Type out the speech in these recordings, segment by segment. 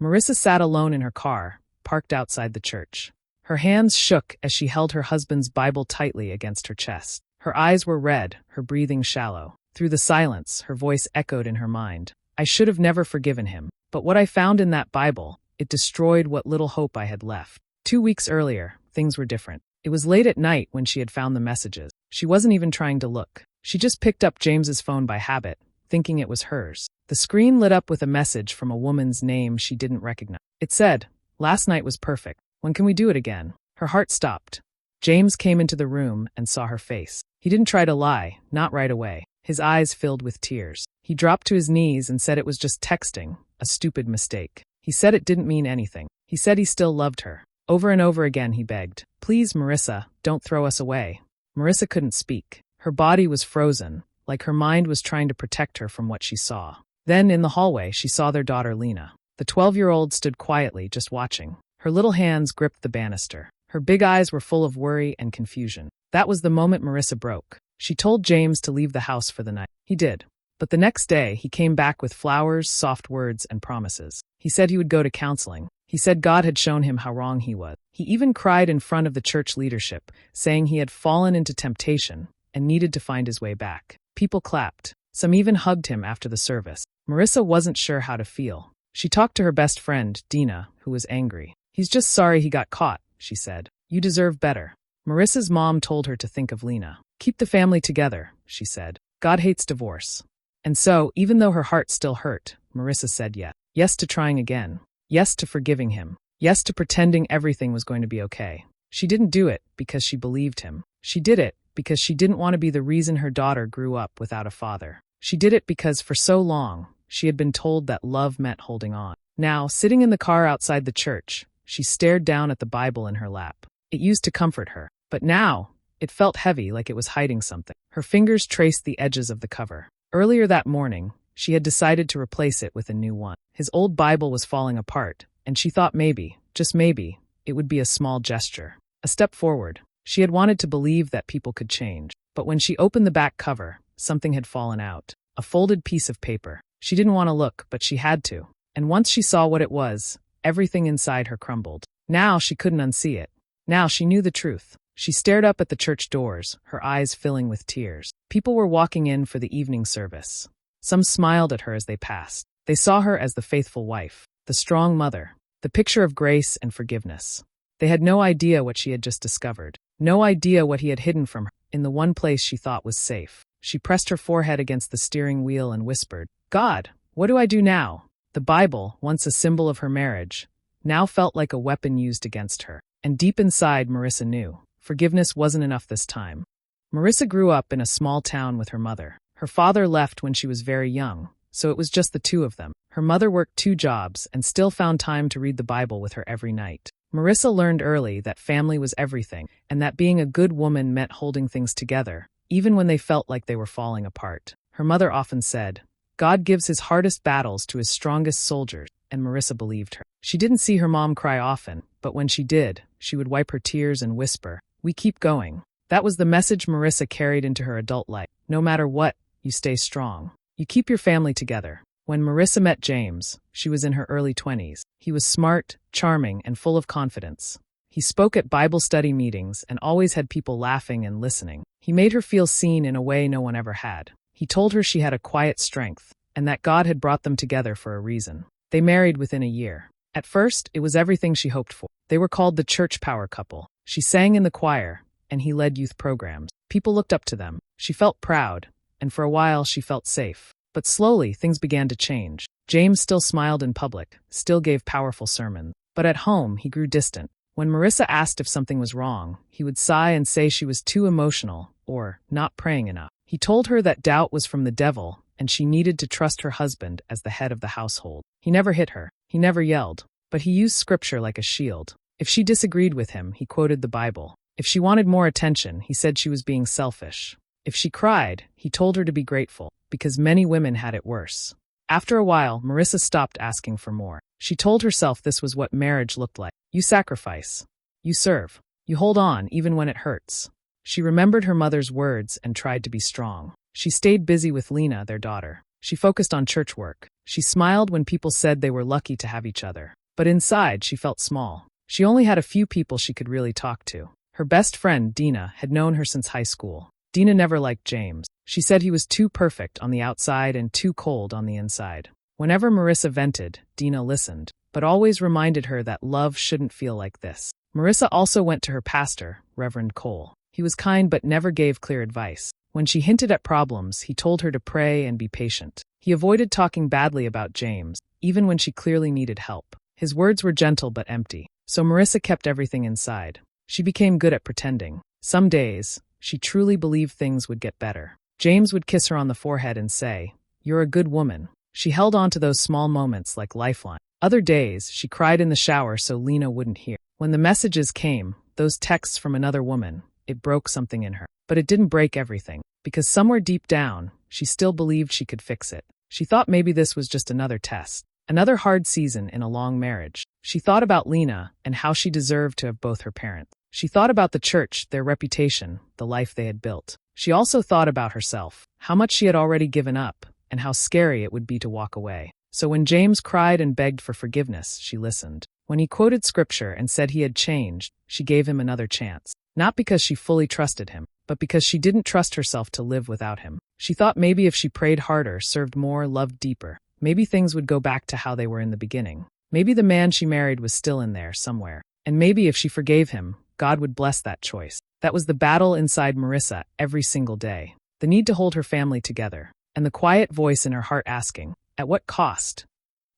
Marissa sat alone in her car, parked outside the church. Her hands shook as she held her husband's Bible tightly against her chest. Her eyes were red, her breathing shallow. Through the silence, her voice echoed in her mind. I should have never forgiven him. But what I found in that Bible, it destroyed what little hope I had left. 2 weeks earlier, things were different. It was late at night when she had found the messages. She wasn't even trying to look. She just picked up James's phone by habit, thinking it was hers. The screen lit up with a message from a woman's name she didn't recognize. It said, "Last night was perfect. When can we do it again?" Her heart stopped. James came into the room and saw her face. He didn't try to lie, not right away. His eyes filled with tears. He dropped to his knees and said it was just texting, a stupid mistake. He said it didn't mean anything. He said he still loved her. Over and over again he begged, "Please, Marissa, don't throw us away." Marissa couldn't speak. Her body was frozen, like her mind was trying to protect her from what she saw. Then, in the hallway, she saw their daughter Lena. The 12-year-old stood quietly, just watching. Her little hands gripped the banister. Her big eyes were full of worry and confusion. That was the moment Marissa broke. She told James to leave the house for the night. He did. But the next day, he came back with flowers, soft words, and promises. He said he would go to counseling. He said God had shown him how wrong he was. He even cried in front of the church leadership, saying he had fallen into temptation and needed to find his way back. People clapped. Some even hugged him after the service. Marissa wasn't sure how to feel. She talked to her best friend, Dina, who was angry. "He's just sorry he got caught," she said. "You deserve better." Marissa's mom told her to think of Lena. "Keep the family together," she said. "God hates divorce." And so, even though her heart still hurt, Marissa said yes. Yes to trying again. Yes to forgiving him. Yes to pretending everything was going to be okay. She didn't do it because she believed him. She did it because she didn't want to be the reason her daughter grew up without a father. She did it because for so long, she had been told that love meant holding on. Now, sitting in the car outside the church, she stared down at the Bible in her lap. It used to comfort her. But now, it felt heavy, like it was hiding something. Her fingers traced the edges of the cover. Earlier that morning, she had decided to replace it with a new one. His old Bible was falling apart, and she thought maybe, just maybe, it would be a small gesture. A step forward. She had wanted to believe that people could change. But when she opened the back cover, something had fallen out. A folded piece of paper. She didn't want to look, but she had to. And once she saw what it was, everything inside her crumbled. Now she couldn't unsee it. Now she knew the truth. She stared up at the church doors, her eyes filling with tears. People were walking in for the evening service. Some smiled at her as they passed. They saw her as the faithful wife, the strong mother, the picture of grace and forgiveness. They had no idea what she had just discovered. No idea what he had hidden from her in the one place she thought was safe. She pressed her forehead against the steering wheel and whispered, "God, what do I do now?" The Bible, once a symbol of her marriage, now felt like a weapon used against her. And deep inside, Marissa knew. Forgiveness wasn't enough this time. Marissa grew up in a small town with her mother. Her father left when she was very young, so it was just the two of them. Her mother worked 2 jobs and still found time to read the Bible with her every night. Marissa learned early that family was everything, and that being a good woman meant holding things together, even when they felt like they were falling apart. Her mother often said, "God gives his hardest battles to his strongest soldiers," and Marissa believed her. She didn't see her mom cry often, but when she did, she would wipe her tears and whisper, "We keep going." That was the message Marissa carried into her adult life. No matter what, you stay strong. You keep your family together. When Marissa met James, she was in her early 20s. He was smart, charming, and full of confidence. He spoke at Bible study meetings and always had people laughing and listening. He made her feel seen in a way no one ever had. He told her she had a quiet strength, and that God had brought them together for a reason. They married within a year. At first, it was everything she hoped for. They were called the church power couple. She sang in the choir, and he led youth programs. People looked up to them. She felt proud, and for a while she felt safe. But slowly, things began to change. James still smiled in public, still gave powerful sermons. But at home, he grew distant. When Marissa asked if something was wrong, he would sigh and say she was too emotional, or not praying enough. He told her that doubt was from the devil, and she needed to trust her husband as the head of the household. He never hit her. He never yelled. But he used scripture like a shield. If she disagreed with him, he quoted the Bible. If she wanted more attention, he said she was being selfish. If she cried, he told her to be grateful, because many women had it worse. After a while, Marissa stopped asking for more. She told herself this was what marriage looked like. You sacrifice. You serve. You hold on even when it hurts. She remembered her mother's words and tried to be strong. She stayed busy with Lena, their daughter. She focused on church work. She smiled when people said they were lucky to have each other. But inside, she felt small. She only had a few people she could really talk to. Her best friend, Dina, had known her since high school. Dina never liked James. She said he was too perfect on the outside and too cold on the inside. Whenever Marissa vented, Dina listened, but always reminded her that love shouldn't feel like this. Marissa also went to her pastor, Reverend Cole. He was kind but never gave clear advice. When she hinted at problems, he told her to pray and be patient. He avoided talking badly about James, even when she clearly needed help. His words were gentle but empty, so Marissa kept everything inside. She became good at pretending. Some days, she truly believed things would get better. James would kiss her on the forehead and say, "You're a good woman." She held on to those small moments like lifeline. Other days, she cried in the shower so Lena wouldn't hear. When the messages came, those texts from another woman, it broke something in her. But it didn't break everything, because somewhere deep down, she still believed she could fix it. She thought maybe this was just another test, another hard season in a long marriage. She thought about Lena and how she deserved to have both her parents. She thought about the church, their reputation, the life they had built. She also thought about herself, how much she had already given up, and how scary it would be to walk away. So when James cried and begged for forgiveness, she listened. When he quoted scripture and said he had changed, she gave him another chance. Not because she fully trusted him, but because she didn't trust herself to live without him. She thought maybe if she prayed harder, served more, loved deeper, maybe things would go back to how they were in the beginning. Maybe the man she married was still in there somewhere. And maybe if she forgave him, God would bless that choice. That was the battle inside Marissa every single day. The need to hold her family together, and the quiet voice in her heart asking, at what cost?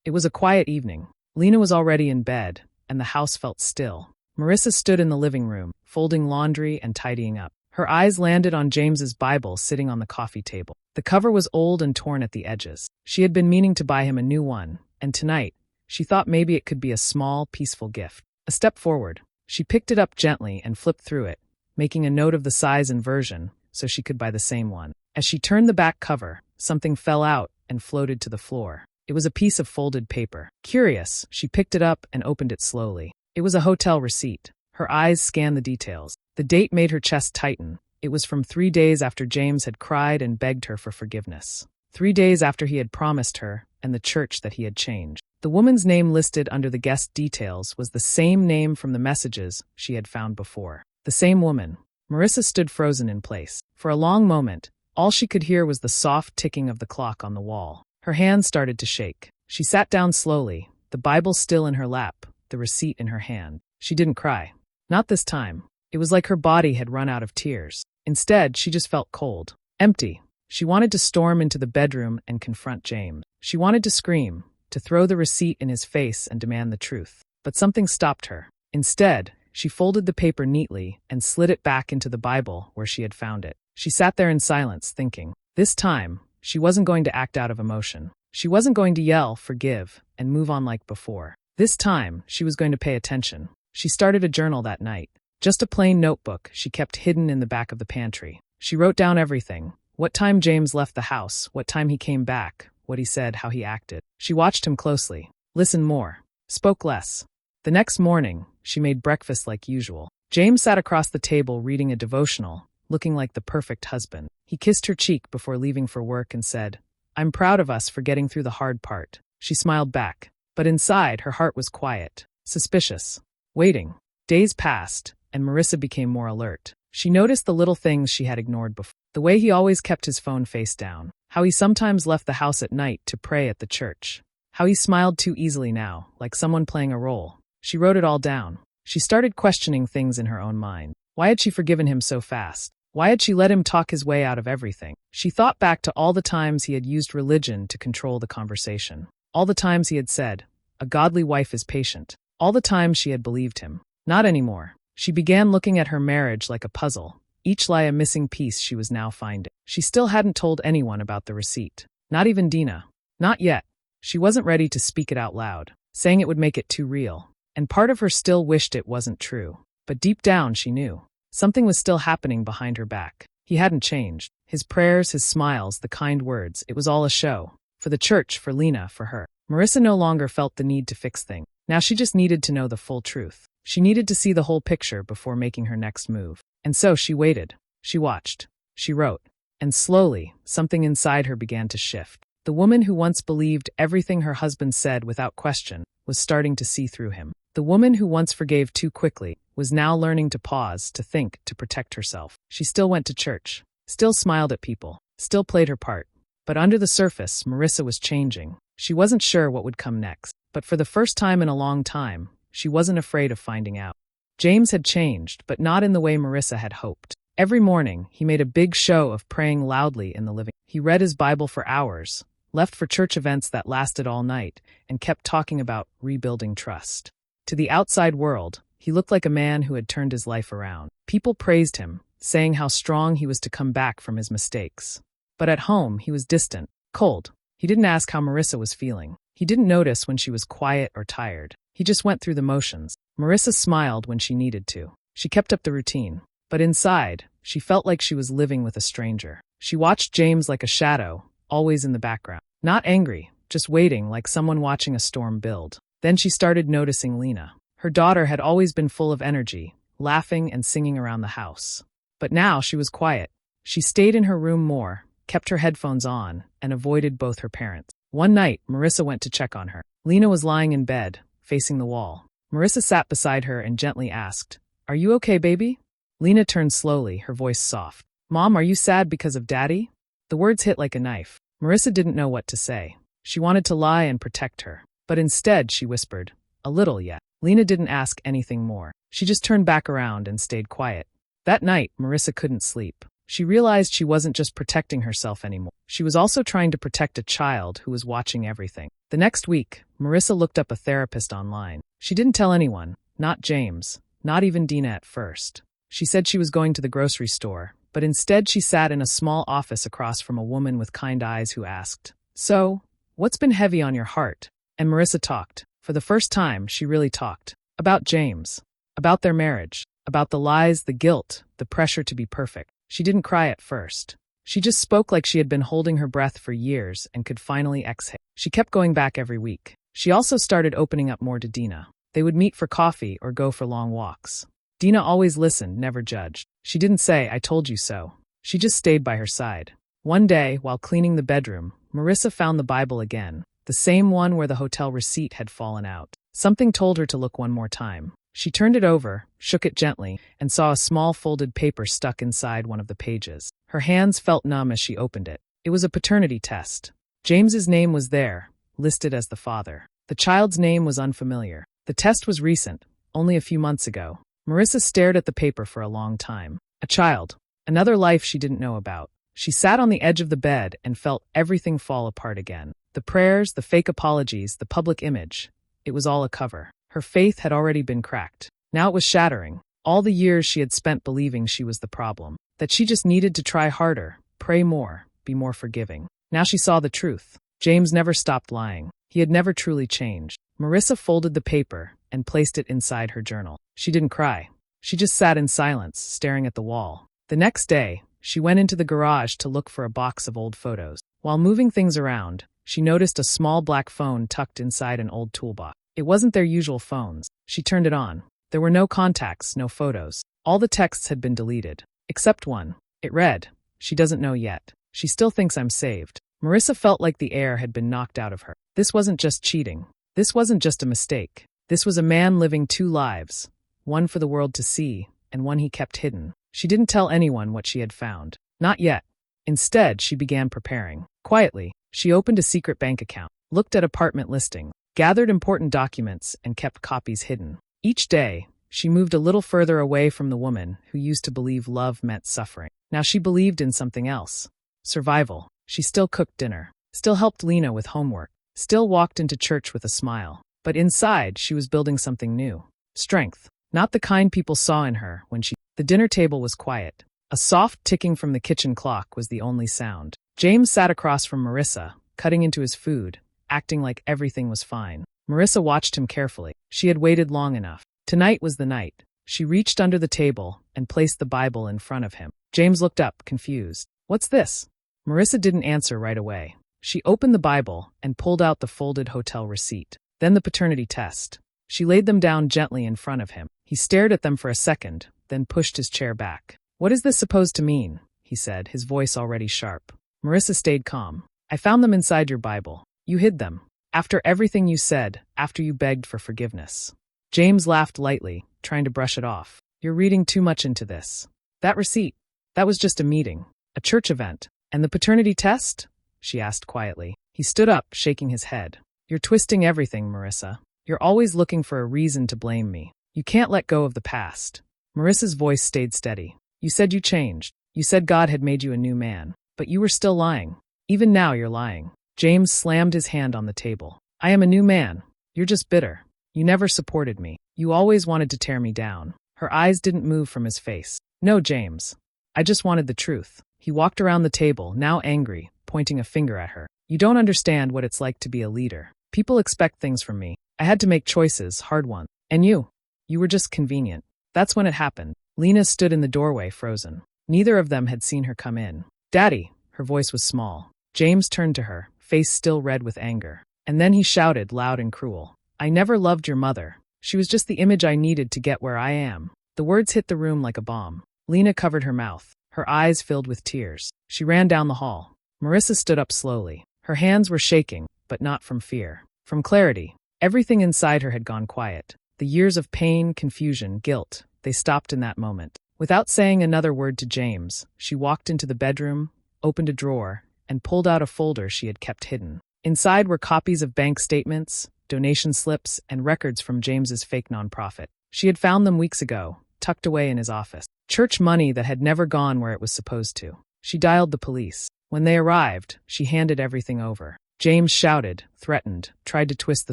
It was a quiet evening. Lena was already in bed, and the house felt still. Marissa stood in the living room, folding laundry and tidying up. Her eyes landed on James's Bible sitting on the coffee table. The cover was old and torn at the edges. She had been meaning to buy him a new one, and tonight, she thought maybe it could be a small, peaceful gift. A step forward, she picked it up gently and flipped through it, making a note of the size and version so she could buy the same one. As she turned the back cover, something fell out and floated to the floor. It was a piece of folded paper. Curious, she picked it up and opened it slowly. It was a hotel receipt. Her eyes scanned the details. The date made her chest tighten. It was from 3 days after James had cried and begged her for forgiveness. 3 days after he had promised her and the church that he had changed. The woman's name listed under the guest details was the same name from the messages she had found before. The same woman. Marissa stood frozen in place. For a long moment, all she could hear was the soft ticking of the clock on the wall. Her hands started to shake. She sat down slowly, the Bible still in her lap, the receipt in her hand. She didn't cry. Not this time. It was like her body had run out of tears. Instead, she just felt cold. Empty. She wanted to storm into the bedroom and confront James. She wanted to scream, to throw the receipt in his face and demand the truth. But something stopped her. Instead, she folded the paper neatly and slid it back into the Bible where she had found it. She sat there in silence, thinking. This time, she wasn't going to act out of emotion. She wasn't going to yell, forgive, and move on like before. This time, she was going to pay attention. She started a journal that night. Just a plain notebook she kept hidden in the back of the pantry. She wrote down everything. What time James left the house, what time he came back, what he said, how he acted. She watched him closely, listened more, spoke less. The next morning, she made breakfast like usual. James sat across the table reading a devotional, looking like the perfect husband. He kissed her cheek before leaving for work and said, "I'm proud of us for getting through the hard part." She smiled back, but inside her heart was quiet, suspicious, waiting. Days passed, and Marissa became more alert. She noticed the little things she had ignored before. The way he always kept his phone face down. How he sometimes left the house at night to pray at the church. How he smiled too easily now, like someone playing a role. She wrote it all down. She started questioning things in her own mind. Why had she forgiven him so fast? Why had she let him talk his way out of everything? She thought back to all the times he had used religion to control the conversation. All the times he had said, "A godly wife is patient." All the times she had believed him. Not anymore. She began looking at her marriage like a puzzle. Each lie a missing piece she was now finding. She still hadn't told anyone about the receipt. Not even Dina. Not yet. She wasn't ready to speak it out loud, saying it would make it too real. And part of her still wished it wasn't true. But deep down she knew. Something was still happening behind her back. He hadn't changed. His prayers, his smiles, the kind words, it was all a show. For the church, for Lena, for her. Marissa no longer felt the need to fix things. Now she just needed to know the full truth. She needed to see the whole picture before making her next move. And so she waited. She watched. She wrote. And slowly, something inside her began to shift. The woman who once believed everything her husband said without question was starting to see through him. The woman who once forgave too quickly was now learning to pause, to think, to protect herself. She still went to church, still smiled at people, still played her part. But under the surface, Marissa was changing. She wasn't sure what would come next. But for the first time in a long time, she wasn't afraid of finding out. James had changed, but not in the way Marissa had hoped. Every morning, he made a big show of praying loudly in the living room. He read his Bible for hours, left for church events that lasted all night, and kept talking about rebuilding trust. To the outside world, he looked like a man who had turned his life around. People praised him, saying how strong he was to come back from his mistakes. But at home, he was distant, cold. He didn't ask how Marissa was feeling. He didn't notice when she was quiet or tired. He just went through the motions. Marissa smiled when she needed to. She kept up the routine. But inside, she felt like she was living with a stranger. She watched James like a shadow, always in the background. Not angry, just waiting like someone watching a storm build. Then she started noticing Lena. Her daughter had always been full of energy, laughing and singing around the house. But now she was quiet. She stayed in her room more, kept her headphones on, and avoided both her parents. One night, Marissa went to check on her. Lena was lying in bed, facing the wall. Marissa sat beside her and gently asked, "Are you okay, baby?" Lena turned slowly, her voice soft. "Mom, are you sad because of Daddy?" The words hit like a knife. Marissa didn't know what to say. She wanted to lie and protect her. But instead, she whispered, "A little yet." Lena didn't ask anything more. She just turned back around and stayed quiet. That night, Marissa couldn't sleep. She realized she wasn't just protecting herself anymore. She was also trying to protect a child who was watching everything. The next week, Marissa looked up a therapist online. She didn't tell anyone, not James, not even Dina at first. She said she was going to the grocery store, but instead she sat in a small office across from a woman with kind eyes who asked, "So, what's been heavy on your heart?" And Marissa talked. For the first time, she really talked. About James. About their marriage. About the lies, the guilt, the pressure to be perfect. She didn't cry at first. She just spoke like she had been holding her breath for years and could finally exhale. She kept going back every week. She also started opening up more to Dina. They would meet for coffee or go for long walks. Dina always listened, never judged. She didn't say, "I told you so." She just stayed by her side. One day, while cleaning the bedroom, Marissa found the Bible again, the same one where the hotel receipt had fallen out. Something told her to look one more time. She turned it over, shook it gently, and saw a small folded paper stuck inside one of the pages. Her hands felt numb as she opened it. It was a paternity test. James's name was there, listed as the father. The child's name was unfamiliar. The test was recent, only a few months ago. Marissa stared at the paper for a long time. A child. Another life she didn't know about. She sat on the edge of the bed and felt everything fall apart again. The prayers, the fake apologies, the public image. It was all a cover. Her faith had already been cracked. Now it was shattering. All the years she had spent believing she was the problem. That she just needed to try harder, pray more, be more forgiving. Now she saw the truth. James never stopped lying. He had never truly changed. Marissa folded the paper and placed it inside her journal. She didn't cry. She just sat in silence, staring at the wall. The next day, she went into the garage to look for a box of old photos. While moving things around, she noticed a small black phone tucked inside an old toolbox. It wasn't their usual phones. She turned it on. There were no contacts, no photos. All the texts had been deleted. Except one. It read, "She doesn't know yet. She still thinks I'm saved." Marissa felt like the air had been knocked out of her. This wasn't just cheating. This wasn't just a mistake. This was a man living two lives, one for the world to see, and one he kept hidden. She didn't tell anyone what she had found. Not yet. Instead, she began preparing. Quietly, she opened a secret bank account, looked at apartment listings, gathered important documents, and kept copies hidden. Each day, she moved a little further away from the woman who used to believe love meant suffering. Now she believed in something else. Survival. She still cooked dinner, still helped Lena with homework, still walked into church with a smile. But inside, she was building something new. Strength. Not the kind people saw in her when she... The dinner table was quiet. A soft ticking from the kitchen clock was the only sound. James sat across from Marissa, cutting into his food, acting like everything was fine. Marissa watched him carefully. She had waited long enough. Tonight was the night. She reached under the table and placed the Bible in front of him. James looked up, confused. "What's this?" Marissa didn't answer right away. She opened the Bible and pulled out the folded hotel receipt. Then the paternity test. She laid them down gently in front of him. He stared at them for a second, then pushed his chair back. "What is this supposed to mean?" he said, his voice already sharp. Marissa stayed calm. I found them inside your Bible. You hid them. After everything you said, after you begged for forgiveness. James laughed lightly, trying to brush it off. You're reading too much into this. That receipt, that was just a meeting, a church event. And the paternity test? She asked quietly. He stood up, shaking his head. You're twisting everything, Marissa. You're always looking for a reason to blame me. You can't let go of the past. Marissa's voice stayed steady. You said you changed. You said God had made you a new man. But you were still lying. Even now you're lying. James slammed his hand on the table. I am a new man. You're just bitter. You never supported me. You always wanted to tear me down. Her eyes didn't move from his face. No, James. I just wanted the truth. He walked around the table, now angry, pointing a finger at her. You don't understand what it's like to be a leader. People expect things from me. I had to make choices, hard ones. And you were just convenient. That's when it happened. Lena stood in the doorway, frozen. Neither of them had seen her come in. Daddy, her voice was small. James turned to her, face still red with anger. And then he shouted, loud and cruel. I never loved your mother. She was just the image I needed to get where I am. The words hit the room like a bomb. Lena covered her mouth, her eyes filled with tears. She ran down the hall. Marissa stood up slowly. Her hands were shaking, but not from fear. From clarity. Everything inside her had gone quiet. The years of pain, confusion, guilt, they stopped in that moment. Without saying another word to James, she walked into the bedroom, opened a drawer, and pulled out a folder she had kept hidden. Inside were copies of bank statements, donation slips, and records from James's fake nonprofit. She had found them weeks ago, tucked away in his office. Church money that had never gone where it was supposed to. She dialed the police. When they arrived, she handed everything over. James shouted, threatened, tried to twist the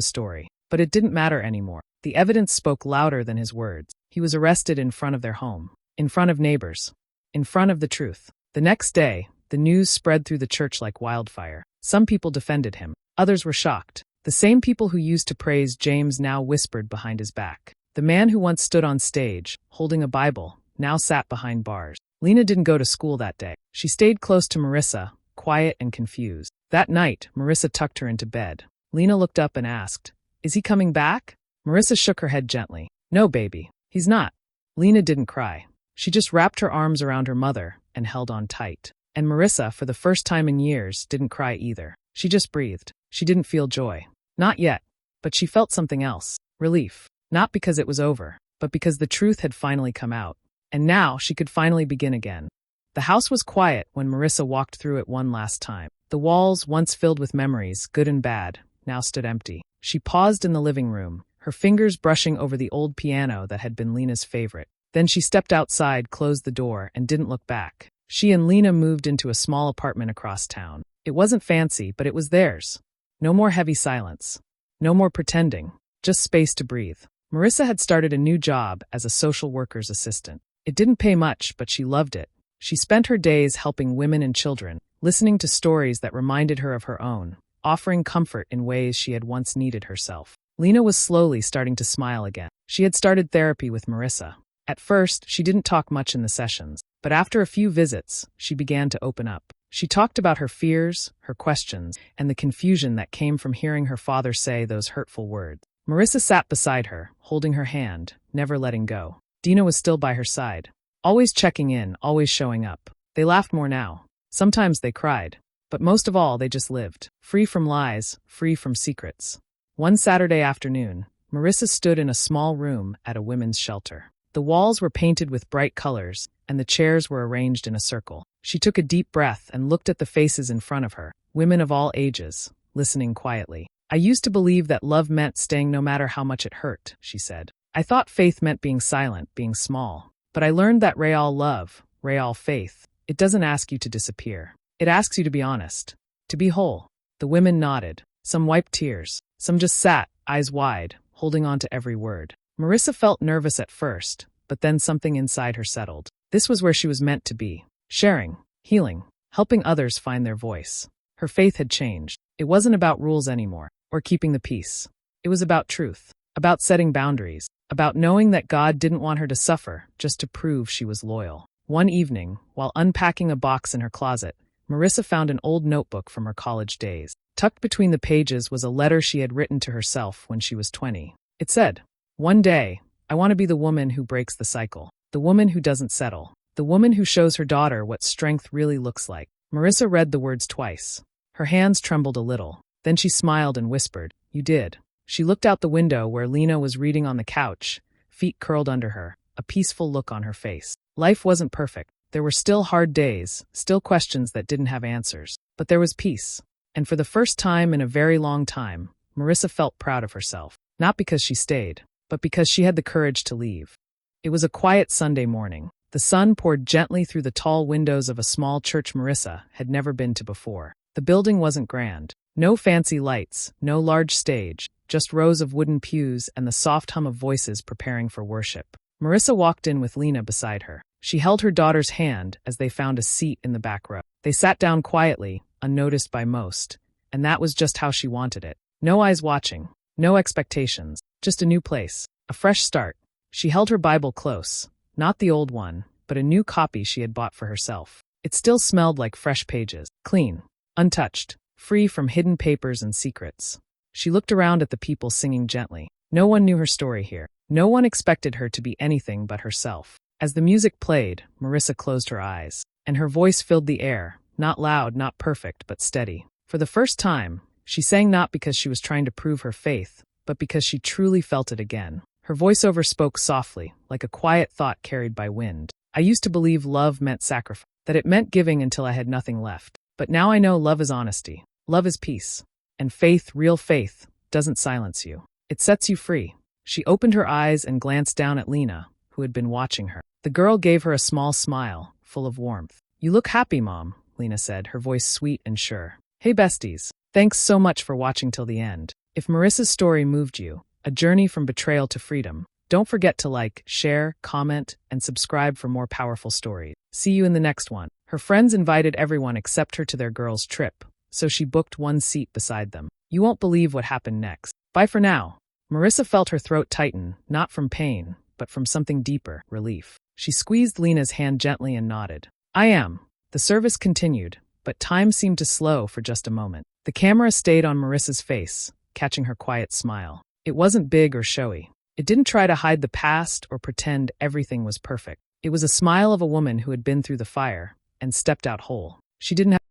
story. But it didn't matter anymore. The evidence spoke louder than his words. He was arrested in front of their home, in front of neighbors, in front of the truth. The next day, the news spread through the church like wildfire. Some people defended him. Others were shocked. The same people who used to praise James now whispered behind his back. The man who once stood on stage, holding a Bible, now sat behind bars. Lena didn't go to school that day. She stayed close to Marissa, quiet and confused. That night, Marissa tucked her into bed. Lena looked up and asked, Is he coming back? Marissa shook her head gently. No, baby, he's not. Lena didn't cry. She just wrapped her arms around her mother and held on tight. And Marissa, for the first time in years, didn't cry either. She just breathed. She didn't feel joy. Not yet. But she felt something else. Relief. Not because it was over, but because the truth had finally come out. And now she could finally begin again. The house was quiet when Marissa walked through it one last time. The walls, once filled with memories, good and bad, now stood empty. She paused in the living room, her fingers brushing over the old piano that had been Lena's favorite. Then she stepped outside, closed the door, and didn't look back. She and Lena moved into a small apartment across town. It wasn't fancy, but it was theirs. No more heavy silence. No more pretending. Just space to breathe. Marissa had started a new job as a social worker's assistant. It didn't pay much, but she loved it. She spent her days helping women and children, listening to stories that reminded her of her own, offering comfort in ways she had once needed herself. Lena was slowly starting to smile again. She had started therapy with Marissa. At first, she didn't talk much in the sessions, but after a few visits, she began to open up. She talked about her fears, her questions, and the confusion that came from hearing her father say those hurtful words. Marissa sat beside her, holding her hand, never letting go. Dina was still by her side, always checking in, always showing up. They laughed more now. Sometimes they cried. But most of all, they just lived, free from lies, free from secrets. One Saturday afternoon, Marissa stood in a small room at a women's shelter. The walls were painted with bright colors, and the chairs were arranged in a circle. She took a deep breath and looked at the faces in front of her, women of all ages, listening quietly. I used to believe that love meant staying no matter how much it hurt, she said. I thought faith meant being silent, being small. But I learned that real love, real faith, it doesn't ask you to disappear. It asks you to be honest, to be whole. The women nodded. Some wiped tears. Some just sat, eyes wide, holding on to every word. Marissa felt nervous at first, but then something inside her settled. This was where she was meant to be. Sharing, healing, helping others find their voice. Her faith had changed. It wasn't about rules anymore, or keeping the peace. It was about truth, about setting boundaries, about knowing that God didn't want her to suffer just to prove she was loyal. One evening, while unpacking a box in her closet, Marissa found an old notebook from her college days. Tucked between the pages was a letter she had written to herself when she was 20. It said, "One day, I want to be the woman who breaks the cycle, the woman who doesn't settle, the woman who shows her daughter what strength really looks like." Marissa read the words twice. Her hands trembled a little. Then she smiled and whispered, "You did." She looked out the window where Lena was reading on the couch, feet curled under her, a peaceful look on her face. Life wasn't perfect. There were still hard days, still questions that didn't have answers. But there was peace. And for the first time in a very long time, Marissa felt proud of herself. Not because she stayed, but because she had the courage to leave. It was a quiet Sunday morning. The sun poured gently through the tall windows of a small church Marissa had never been to before. The building wasn't grand. No fancy lights, no large stage, just rows of wooden pews and the soft hum of voices preparing for worship. Marissa walked in with Lena beside her. She held her daughter's hand as they found a seat in the back row. They sat down quietly, unnoticed by most, and that was just how she wanted it. No eyes watching, no expectations, just a new place, a fresh start. She held her Bible close, not the old one, but a new copy she had bought for herself. It still smelled like fresh pages, clean, untouched, free from hidden papers and secrets. She looked around at the people singing gently. No one knew her story here. No one expected her to be anything but herself. As the music played, Marissa closed her eyes, and her voice filled the air, not loud, not perfect, but steady. For the first time, she sang not because she was trying to prove her faith, but because she truly felt it again. Her voiceover spoke softly, like a quiet thought carried by wind. I used to believe love meant sacrifice, that it meant giving until I had nothing left. But now I know love is honesty. Love is peace. And faith, real faith, doesn't silence you. It sets you free. She opened her eyes and glanced down at Lena, who had been watching her. The girl gave her a small smile, full of warmth. "You look happy, Mom," Lena said, her voice sweet and sure. "Hey besties, thanks so much for watching till the end. If Marissa's story moved you, a journey from betrayal to freedom, don't forget to like, share, comment, and subscribe for more powerful stories. See you in the next one." Her friends invited everyone except her to their girls' trip, so she booked one seat beside them. You won't believe what happened next. Bye for now. Marissa felt her throat tighten, not from pain, but from something deeper, relief. She squeezed Lena's hand gently and nodded. "I am." The service continued, but time seemed to slow for just a moment. The camera stayed on Marissa's face, catching her quiet smile. It wasn't big or showy. It didn't try to hide the past or pretend everything was perfect. It was a smile of a woman who had been through the fire and stepped out whole. She didn't have